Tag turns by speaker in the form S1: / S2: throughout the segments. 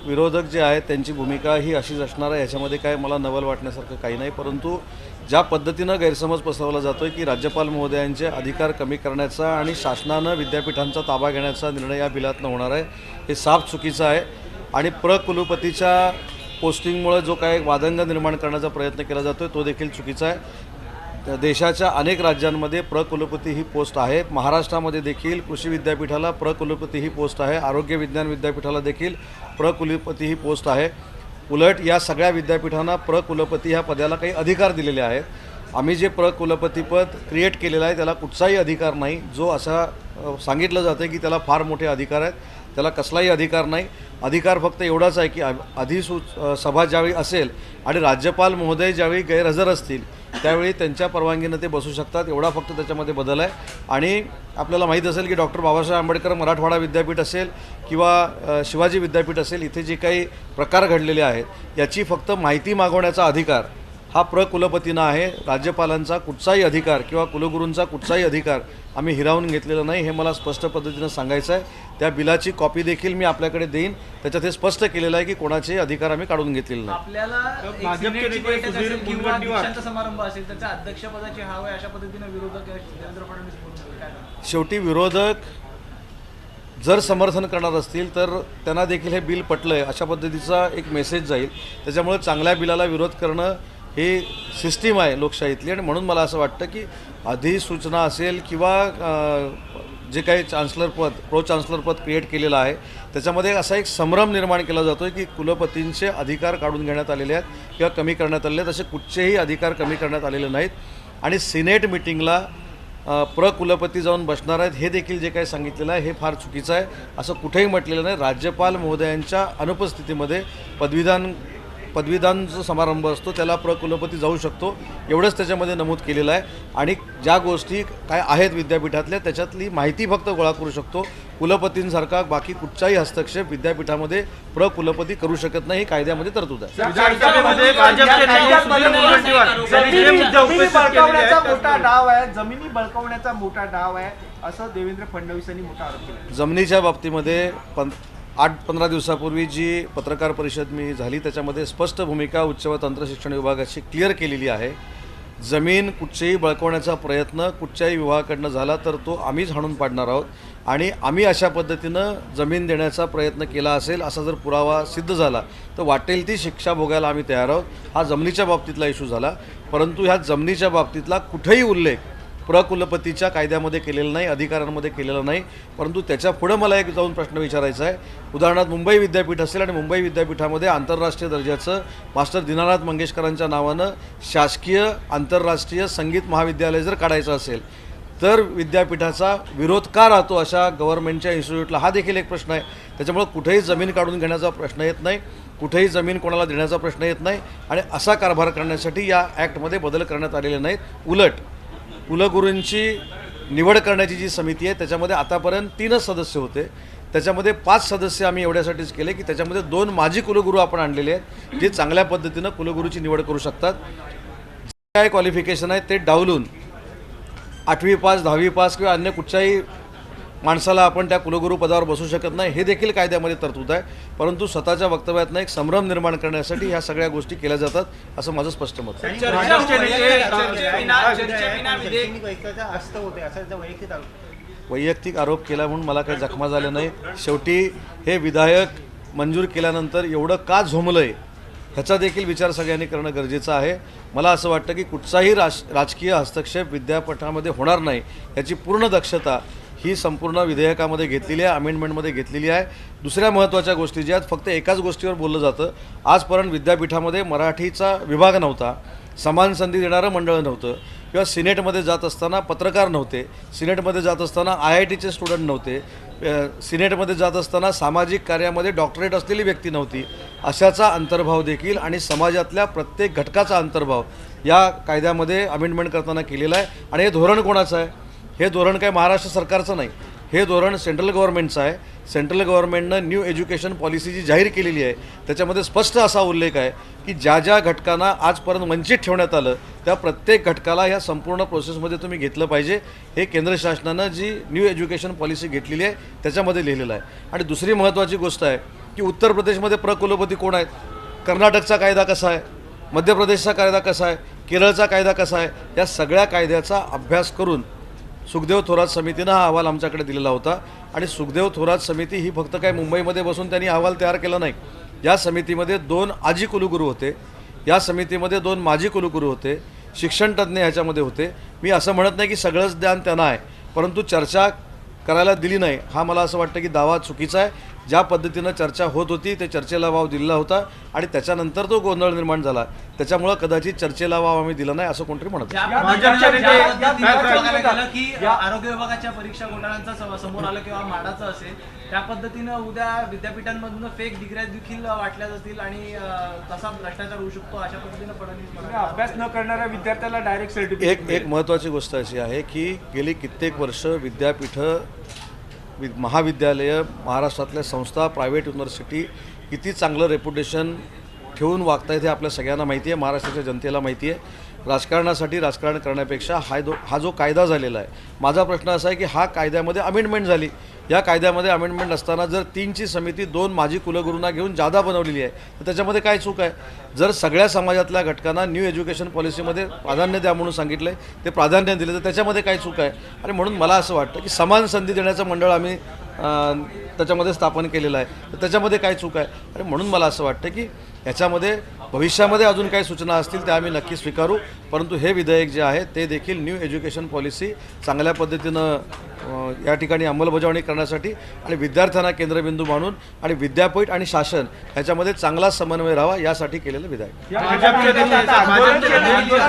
S1: विरोधक जे आहेत त्यांची भूमिका ही अशीच असणार आहे, याच्यामध्ये काय मला नवल वाटण्यासारखं काही नाही। परंतु ज्या पद्धतीनं गैरसमज पसरवला जातो की राज्यपाल महोदयांचे अधिकार कमी करण्याचा आणि शासनानं विद्यापीठांचा ताबा घेण्याचा निर्णय या बिलातनं होणार आहे, हे साफ चुकीचं आहे। आणि कुलपतीच्या पोस्टिंगमुळे जो काय वादंग निर्माण करण्याचा प्रयत्न केला जातो तो देखील चुकीचा आहे। देशाच्या अनेक राज्यांमध्ये कुलपती ही पोस्ट आहे। महाराष्ट्रामध्ये देखील कृषी विद्यापीठाला कुलपती ही पोस्ट आहे, आरोग्य विज्ञान विद्यापीठाला देखील कुलपती ही पोस्ट आहे। उलट या सगळ्या विद्यापीठांना कुलपती ह्या पदाला काही अधिकार दिलेले आहेत। आम्ही जे कुलपतीपद क्रिएट केलेलं आहे त्याला कुठचाही अधिकार नाही। जो असा सांगितलं जातं की त्याला फार मोठे अधिकार आहेत, त्याला कसलाही अधिकार नाही। अधिकार फक्त एवढाच आहे की सभा ज्यावेळी असेल आणि राज्यपाल महोदय ज्यावेळी गैरहजर असतील त्यावेळी त्यांच्या परवानगीनं ते बसू शकतात, एवढा फक्त त्याच्यामध्ये बदल आहे। आणि आपल्याला माहीत असेल की डॉक्टर बाबासाहेब आंबेडकर मराठवाडा विद्यापीठ असेल किंवा शिवाजी विद्यापीठ असेल, इथे जे काही प्रकार घडलेले आहेत याची फक्त माहिती मागवण्याचा अधिकार हा कुलपतींना आहे। राज्यपालांचा कुठचाही अधिकार किंवा कुलगुरूंचा कुठचाही अधिकार आम्ही हिरावून घेतलेला नाही, हे मला स्पष्ट पद्धतीनं सांगायचं आहे। त्या बिलाची कॉपी देखील मी आपल्याकडे देईन, त्याच्यात हे स्पष्ट केलेलं आहे की कोणाचे अधिकार आम्ही काढून घेतलेले नाही।
S2: आपल्याला भाजपचे किंवा दीक्षांत समारंभ असेल त्याच्या अध्यक्षपदाची हवा आहे अशा पद्धतीने विरोधक देवेंद्र फडणवीस बोलतात, काय सांगता?
S1: शेवटी विरोधक जर समर्थन करणार असतील तर त्यांना देखील हे बिल पटलंय अशा पद्धतीचा एक मेसेज जाईल। त्याच्यामुळे चांगल्या बिलाला विरोध करणं हे सिस्टीम आहे लोकशाहीतली, आणि म्हणून मला असं वाटतं की अधिसूचना असेल किंवा जे काही प्रो चान्सलर पद क्रिएट केलेलं आहे त्याच्यामध्ये असा एक संभ्रम निर्माण केला जातो आहे की कुलपतींचे अधिकार काढून घेण्यात आलेले आहेत किंवा कमी करण्यात आलेले आहेत। असे कुठचेही अधिकार कमी करण्यात आलेले नाहीत। आणि सिनेट मिटिंगला कुलपती जाऊन बसणार आहेत हे देखील जे काही सांगितलेलं आहे हे फार चुकीचं आहे। असं कुठेही म्हटलेलं नाही। राज्यपाल महोदयांच्या अनुपस्थितीमध्ये पदवीदान जो समारंभ असतो त्याला कुलपती जाऊ शकतो, एवढंच त्याच्यामध्ये नमूद केलेलं आहे। आणि ज्या गोष्टी काय आहेत विद्यापीठातल्या त्याच्यातली माहिती फक्त गोळा करू शकतो। कुलपतींसारखा बाकी कुठचाही हस्तक्षेप विद्यापीठामध्ये कुलपती करू शकत नाही, ही कायद्यामध्ये तरतूद आहे।
S3: जमिनी बळकावण्याचा मोठा डाव आहे असं देवेंद्र फडणवीसांनी मोठा आरोप केला।
S1: जमिनीच्या बाबतीमध्ये 8-15 दिवसापूर्वी जी पत्रकार परिषद मी झाली त्याच्यामध्ये स्पष्ट भूमिका उच्च व तंत्र शिक्षण विभागाची क्लिअर केलेली आहे। जमीन कुठचेही बळकवण्याचा प्रयत्न कुठच्याही विभागाकडनं झाला तर तो आम्हीच हाणून पाडणार आहोत। आणि आम्ही अशा पद्धतीनं जमीन देण्याचा प्रयत्न केला असेल असा जर पुरावा सिद्ध झाला तर वाटेल ती शिक्षा भोगायला आम्ही तयार आहोत। हा जमिनीच्या बाबतीतला इश्यू झाला, परंतु ह्या जमिनीच्या बाबतीतला कुठेही उल्लेख कुलपतीच्या कायद्यामध्ये केलेला नाही, अधिकारांमध्ये केलेला नाही। परंतु त्याच्या पुढे मला एक जाऊन प्रश्न विचारायचा आहे। उदाहरणार्थ मुंबई विद्यापीठ असेल आणि मुंबई विद्यापीठामध्ये आंतरराष्ट्रीय दर्जाचं मास्टर दीनानाथ मंगेशकरांच्या नावानं शासकीय आंतरराष्ट्रीय संगीत महाविद्यालय जर काढायचं असेल तर विद्यापीठाचा विरोध का राहतो अशा गव्हर्नमेंटच्या इन्स्टिट्यूटला, हा देखील एक प्रश्न आहे। त्याच्यामुळे कुठेही जमीन काढून घेण्याचा प्रश्न येत नाही, कुठेही जमीन कोणाला देण्याचा प्रश्न येत नाही आणि असा कारभार करण्यासाठी या ॲक्टमध्ये बदल करण्यात आलेले नाहीत। उलट कुलगुरूंची निवड करण्याची जी समिती आहे त्याच्यामध्ये आतापर्यंत 3च सदस्य होते, त्याच्यामध्ये 5 सदस्य आम्ही एवढ्यासाठीच केले की त्याच्यामध्ये 2 माजी कुलगुरू आपण आणलेले आहेत जे चांगल्या पद्धतीनं कुलगुरूची निवड करू शकतात। जे काय क्वालिफिकेशन आहे ते डावलून 8वी पास 10वी पास किंवा अन्य कुठच्याही माणसाला आपण त्या कुलगुरू पदावर बसू शकत नाही, हे देखील कायद्यामध्ये तरतूद आहे। परंतु स्वतःच्या वक्तव्यातनं एक संभ्रम निर्माण करण्यासाठी ह्या सगळ्या गोष्टी केल्या जातात असं माझं स्पष्ट मत आहे। वैयक्तिक आरोप केला म्हणून मला काही जखमा झाल्या नाही। शेवटी हे विधायक मंजूर केल्यानंतर एवढं का झोंबलंय ह्याचा देखील विचार सगळ्यांनी करणं गरजेचं आहे। मला असं वाटतं की कुठचाही राजकीय हस्तक्षेप विद्यापीठामध्ये होणार नाही याची पूर्ण दक्षता ही संपूर्ण विधेयकामध्ये घेतलेली आहे, अमेंडमेंटमध्ये घेतलेली आहे। दुसऱ्या महत्त्वाच्या गोष्टी ज्या आहेत, फक्त एकाच गोष्टीवर बोललं जातं। आजपर्यंत विद्यापीठामध्ये मराठीचा विभाग नव्हता, समान संधी देणारं मंडळ नव्हतं किंवा सिनेटमध्ये जात असताना पत्रकार नव्हते, सिनेटमध्ये जात असताना IITचे स्टुडंट नव्हते, सिनेटमध्ये जात असताना सामाजिक कार्यामध्ये डॉक्टरेट असलेली व्यक्ती नव्हती। अशाचा अंतर्भाव देखील आणि समाजातल्या प्रत्येक घटकाचा अंतर्भाव या कायद्यामध्ये अमेंडमेंट करताना केलेला आहे। आणि हे धोरण कोणाचं आहे? हे धोरण काय महाराष्ट्र सरकारचं नाही, हे धोरण सेंट्रल गव्हर्नमेंटचं आहे। सेंट्रल गव्हर्नमेंटनं न्यू एज्युकेशन पॉलिसी जी जाहीर केलेली आहे त्याच्यामध्ये स्पष्ट असा उल्लेख आहे की ज्या ज्या घटकांना आजपर्यंत वंचित ठेवण्यात आलं त्या प्रत्येक घटकाला ह्या संपूर्ण प्रोसेसमध्ये तुम्ही घेतलं पाहिजे, हे केंद्र शासनानं जी न्यू एज्युकेशन पॉलिसी घेतलेली आहे त्याच्यामध्ये लिहिलेलं आहे। आणि दुसरी महत्त्वाची गोष्ट आहे की उत्तर प्रदेशमध्ये प्रकुलपती कोण आहेत, कर्नाटकचा कायदा कसा आहे, मध्य प्रदेशचा कायदा कसा आहे, केरळचा कायदा कसा आहे, या सगळ्या कायद्याचा अभ्यास करून सुखदेव थोरात समितीनं हा अहवाल आमच्याकडे दिलेला होता. आणि सुखदेव थोरात समिती ही फक्त काय मुंबईमध्ये बसून त्यांनी अहवाल तयार केला नाही. या समितीमध्ये 2 आजी कुलगुरू होते, या समितीमध्ये 2 माजी कुलगुरू होते, शिक्षणतज्ज्ञ ह्याच्यामध्ये होते. मी असं म्हणत नाही की सगळंच ज्ञान त्यांना आहे, परंतु चर्चा करायला दिली नाही हा मला असं वाटतं की दावा चुकीचा आहे. ज्या पद्धतीनं चर्चा होत होती ते चर्चेला वाव दिलेला होता आणि त्याच्यानंतर तो गोंधळ निर्माण झाला. त्याच्यामुळं कदाचित चर्चेला वाव आम्ही दिला नाही असं कोणतरी म्हणत
S2: ज्या
S1: होतं.
S2: पद्धतीनं
S3: ज्या
S2: बघायला गेलं की
S3: या-
S2: आरोग्य विभागाच्या परीक्षा घोटाळ्यांचा समोर आलं किंवा माडाचं असेल, त्या पद्धतीनं उद्या विद्यापीठांमधून फेक डिग्र्या देखील वाटल्या जातील आणि तसा भ्रष्टाचार होऊ शकतो अशा पद्धतीनं फडणवीस म्हणाले.
S3: अभ्यास न करणाऱ्या विद्यार्थ्याला डायरेक्ट
S1: एक
S3: सर्टिफिकेट
S1: एक महत्त्वाची गोष्ट अशी आहे की गेली कित्येक वर्ष विद्यापीठं महाविद्यालयं महाराष्ट्रातल्या संस्था प्रायव्हेट युनिव्हर्सिटी किती चांगलं रेप्युटेशन ठेवून वागत आहेत हे आपल्या सगळ्यांना माहिती आहे, महाराष्ट्राच्या जनतेला माहिती आहे. राजकारणासाठी राजकारण करण्यापेक्षा हा जो कायदा झालेला आहे, माझा प्रश्न असा आहे की हा कायद्यामध्ये अमेंडमेंट झाली. या कायद्यामध्ये अमेंडमेंट असताना जर 3ची समिती 2 माजी कुलगुरूंना घेऊन जादा बनवलेली आहे तर त्याच्यामध्ये काय चूक आहे. जर सगळ्या समाजातल्या घटकांना न्यू एज्युकेशन पॉलिसीमध्ये प्राधान्य द्या म्हणून सांगितलं आहे, ते प्राधान्य दिलं तर त्याच्यामध्ये काय चूक आहे. आणि म्हणून मला असं वाटतं की समान संधी देण्याचं मंडळ आम्ही त्याच्यामध्ये स्थापन केलेलं आहे, तर त्याच्यामध्ये काय चूक आहे. आणि म्हणून मला असं वाटतं की याच्यामध्ये भविष्यामध्ये अजून काही सूचना असतील त्या आम्ही नक्की स्वीकारू, परंतु हे विधेयक जे आहे ते देखील न्यू एज्युकेशन पॉलिसी चांगल्या पद्धतीनं या ठिकाणी अंमलबजावणी करण्यासाठी आणि विद्यार्थ्यांना केंद्रबिंदू मानून आणि विद्यापीठ आणि शासन ह्याच्यामध्ये चांगला समन्वय राहावा यासाठी केलेलं विधेयक.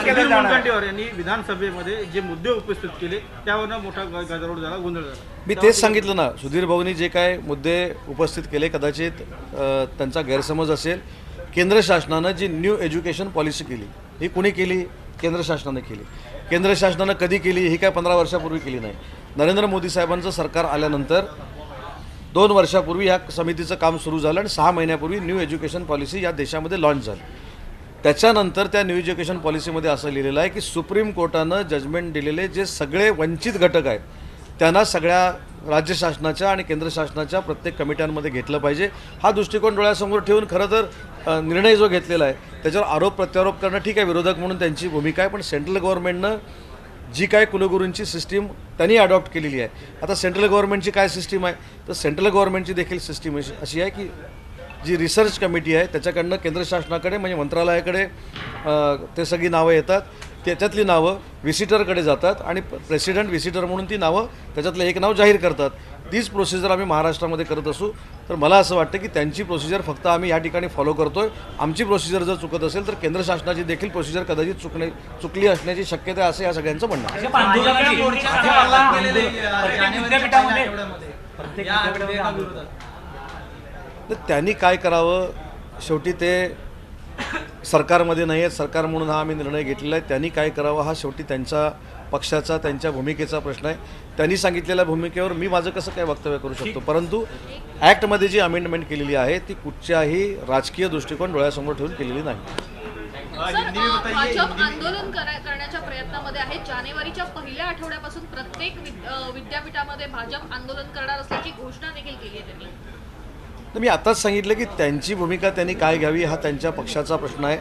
S4: सुधीर मुनगंटीवार यांनी विधानसभेमध्ये जे मुद्दे उपस्थित केले त्यावरनं मोठा गदारोळ झाला, गोंधळ झाला.
S1: मी तेच सांगितलं ना, सुधीर भाऊंनी जे काय मुद्दे उपस्थित केले कदाचित त्यांचा गैरसमज असेल. केंद्र शासनानं जी न्यू एज्युकेशन पॉलिसी केली ही कुणी केली, केंद्र शासनानं केली. केंद्र शासनानं कधी केली ही काय 15 वर्षापूर्वी केली नाही. नरेंद्र मोदी साहेबांचं सरकार आल्यानंतर 2 वर्षापूर्वी या समितीचं काम सुरू झालं आणि 6 महिन्यापूर्वी न्यू एज्युकेशन पॉलिसी या देशामध्ये लॉन्च झाली. त्याच्यानंतर त्या न्यू एज्युकेशन पॉलिसीमध्ये असं लिहिलेलं आहे की सुप्रीम कोर्टानं जजमेंट दिलेले जे सगळे वंचित घटक आहेत त्यांना सगळ्या राज्य शासनाच्या आणि केंद्र शासनाच्या प्रत्येक कमिट्यांमध्ये घेतलं पाहिजे. हा दृष्टिकोन डोळ्यासमोर ठेवून खरं तर निर्णय जो घेतलेला आहे त्याच्यावर आरोप प्रत्यारोप करणं ठीक आहे, विरोधक म्हणून त्यांची भूमिका आहे, पण सेंट्रल गव्हर्नमेंटनं जी काय कुलगुरूंची सिस्टीम त्यांनी अडॉप्ट केलेली आहे. आता सेंट्रल गव्हर्नमेंटची काय सिस्टीम आहे तर सेंट्रल गव्हर्नमेंटची देखील सिस्टीम अशी आहे की जी रिसर्च कमिटी आहे त्याच्याकडनं केंद्र शासनाकडे म्हणजे मंत्रालयाकडे ते सगळी नावं येतात, त्याच्यातली नावं व्हिसिटरकडे जातात आणि प्रेसिडेंट व्हिसिटर म्हणून ती नावं त्याच्यातलं एक नाव जाहीर करतात. तीच प्रोसिजर आम्ही महाराष्ट्रामध्ये करत असू तर मला असं वाटतं की त्यांची प्रोसिजर फक्त आम्ही या ठिकाणी फॉलो करतोय. आमची प्रोसिजर जर चुकत असेल तर केंद्र शासनाची देखील प्रोसिजर कदाचित चुकली असण्याची शक्यता आहे असं या सगळ्यांचं म्हणणं आहे.
S2: आंदोलनाची मोर्चाचे आवाहन केलेले जानेवारीच्या पहिल्या आठवड्यामध्ये या विधेयकाविरोधात.
S1: तर त्यांनी काय करावं, शेवटी ते सरकारमध्ये नाही आहेत, सरकार म्हणून हा आम्ही निर्णय घेतलेला आहे. त्यांनी काय करावं हा शेवटी त्यांच्या पक्षाचा त्यांच्या भूमिकेचा प्रश्न आहे. त्यांनी सांगितलेल्या भूमिकेवर मी माझं कसं काय वक्तव्य करू शकतो. परंतु ॲक्टमध्ये जी अमेंडमेंट केलेली आहे ती कुठच्याही राजकीय दृष्टिकोन डोळ्यासमोर ठेवून केलेली नाही.
S5: भाजप आंदोलन करण्याच्या प्रयत्नामध्ये आहे. जानेवारीच्या पहिल्या आठवड्यापासून प्रत्येक विद्यापीठामध्ये भाजप आंदोलन करणार असल्याची घोषणा देखील केली आहे त्यांनी.
S1: तर मी आताच सांगितलं की त्यांची भूमिका त्यांनी काय घ्यावी हा त्यांच्या पक्षाचा प्रश्न आहे.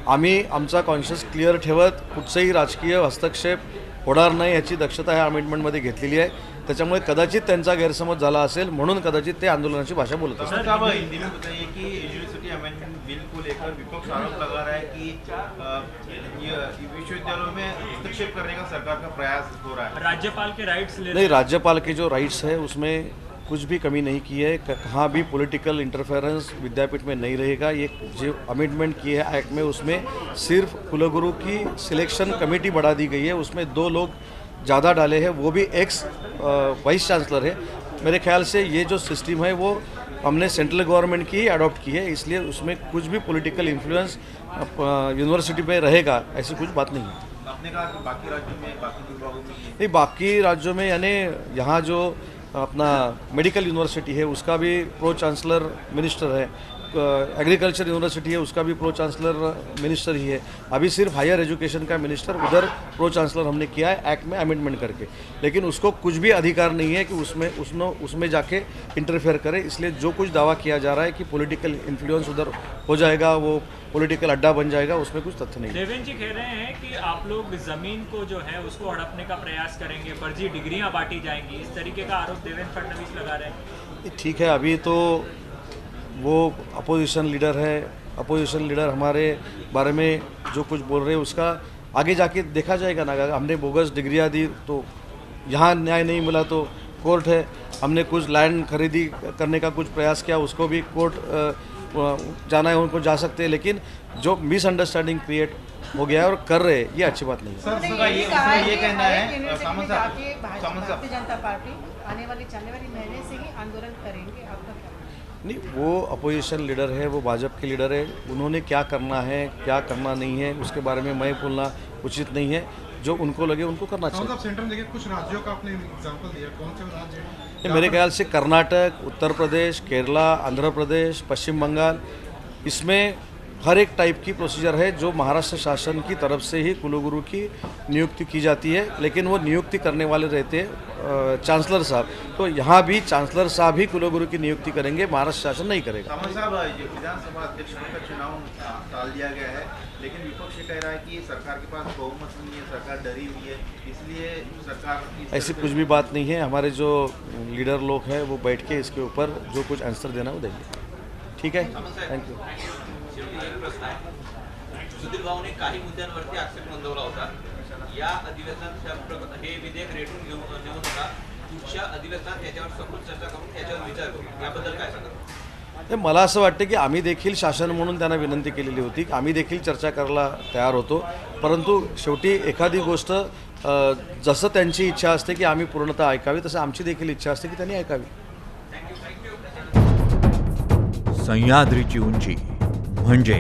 S1: आम्ही आमचा कॉन्शियस क्लिअर ठेवत कुठचंही राजकीय हस्तक्षेप होणार नाही याची दक्षता ह्या अमेंडमेंटमध्ये घेतलेली आहे. त्याच्यामुळे कदाचित त्यांचा गैरसमज झाला असेल म्हणून कदाचित ते आंदोलनाची भाषा बोलत असतात.
S6: सर, आप हिंदी में बताइए कि यूनिवर्सिटी अमेंडमेंट बिल को लेकर विपक्ष आरोप लगा रहा है कि विश्वविद्यालयों में हस्तक्षेप करने का सरकार का प्रयास हो रहा है.
S4: राज्यपाल के राइट्स
S1: नहीं, राज्यपाल के जो राइट्स है उसमें कुछ भी कमी नहीं की है. कहाँ भी पॉलिटिकल इंटरफेरेंस विद्यापीठ में नहीं रहेगा. ये जो अमेंडमेंट की है एक्ट में उसमें सिर्फ कुलगुरु की सिलेक्शन कमेटी बढ़ा दी गई है. उसमें 2 लोग ज़्यादा डाले हैं, वो भी एक्स वाइस चांसलर है. मेरे ख्याल से ये जो सिस्टम है वो हमने सेंट्रल गवर्नमेंट की ही अडॉप्ट की है, इसलिए उसमें कुछ भी पॉलिटिकल इन्फ्लुएंस यूनिवर्सिटी पे रहेगा ऐसी कुछ बात नहीं है.
S6: आपने कहा कि बाकी राज्यों में बाकी विभागों में
S1: नहीं, बाकी राज्यों में यानी यहाँ जो अपना मेडिकल यूनिवर्सिटी है उसका भी प्रो चांसलर मिनिस्टर है. एग्रीकल्चर यूनिवर्सिटी है उसका भी प्रो चांसलर मिनिस्टर ही है। अभी सिर्फ हायर एजुकेशन का मिनिस्टर उधर प्रो चांसलर हमने किया है एक्ट में अमेंडमेंट करके, लेकिन उसको कुछ भी अधिकार नहीं है कि उसमें जाके इंटरफेयर करे। इसलिए जो कुछ दावा किया जा रहा है कि पॉलिटिकल इन्फ्लुएंस उधर हो जाएगा, वो पॉलिटिकल अड्डा बन जाएगा, उसमें कुछ तथ्य नहीं है।
S7: देवेंद्र जी कह रहे हैं कि आप लोग जमीन को जो है उसको हड़पने का प्रयास करेंगे, फर्जी डिग्रियां बांटी जाएंगी, इस तरीके का आरोप देवेंद्र फडणवीस लगा रहे हैं।
S1: ठीक है, अभी तो वो अपोजिशन लीडर है, अपोजिशन लीडर हमारे बारे में जो कुछ बोल रहे हैं उसका आगे जाके देखा जाएगा ना। अगर हमने बोगस डिग्रियां दी तो यहाँ न्याय नहीं मिला तो कोर्ट है, हमने कुछ लैंड खरीदी करने का कुछ प्रयास किया उसको भी कोर्ट जाना है, उनको जा सकते हैं, लेकिन जो मिसअंडरस्टैंडिंग क्रिएट हो गया है और कर रहे हैं ये अच्छी बात नहीं है।
S6: सर ये कहना है सामंत साहब
S8: भारतीय जनता पार्टी आने वाली महीने से ही आंदोलन करेंगे, आपका क्या?
S1: नहीं, वो अपोजिशन लीडर है, वो भाजपा के लीडर है, उन्होंने क्या करना है क्या करना नहीं है उसके बारे में मैं बोलना उचित नहीं है। जो उनको लगे उनको करना चाहिए।
S9: सेंटर में देखिए कुछ राज्यों का आपने एग्जांपल दिया, कौन से राज्य हैं?
S1: मेरे ख्याल से कर्नाटक, उत्तर प्रदेश, केरला, आंध्र प्रदेश, पश्चिम बंगाल, इसमें हर एक टाइप की प्रोसीजर है जो महाराष्ट्र शासन की तरफ से ही कुलगुरु की नियुक्ति की जाती है, लेकिन वो नियुक्ति करने वाले रहते हैं चांसलर साहब। तो यहाँ भी चांसलर साहब ही कुलगुरु की नियुक्ति करेंगे, महाराष्ट्र शासन नहीं करेगा।
S6: सामंत साहब, ये विधानसभा अध्यक्ष पद का चुनाव टाल दिया गया है, लेकिन विपक्ष ये कह रहा है कि सरकार के पास बहुमत नहीं है, सरकार डरी हुई है, इसलिए सरकार
S1: ऐसी कुछ भी बात नहीं है। हमारे जो लीडर लोग हैं वो बैठ के इसके ऊपर जो कुछ आंसर देना वो देंगे। ठीक है, थैंक यू।
S10: सुधीर भाऊने काही मुद्द्यांवरती आक्षेप नोंदवला होता। या अधिवेशनात हे विधेयक रेटून घेऊ नका, पुढच्या अधिवेशनात याच्यावर सखोल चर्चा करून याच्यावर विचार करू, याबद्दल काय सांगा?
S1: ते मला असं वाटतं की आम्ही देखील शासन म्हणून त्यांना विनंती केलेली होती की आम्ही देखील चर्चा करायला तयार होतो, परंतु शेवटी एखादी गोष्ट जसं त्यांची इच्छा असते की आम्ही पूर्णतः ऐकावी, तसं आमची देखील इच्छा असते की त्यांनी ऐकावी।
S11: सह्याद्रीची उंची म्हणजे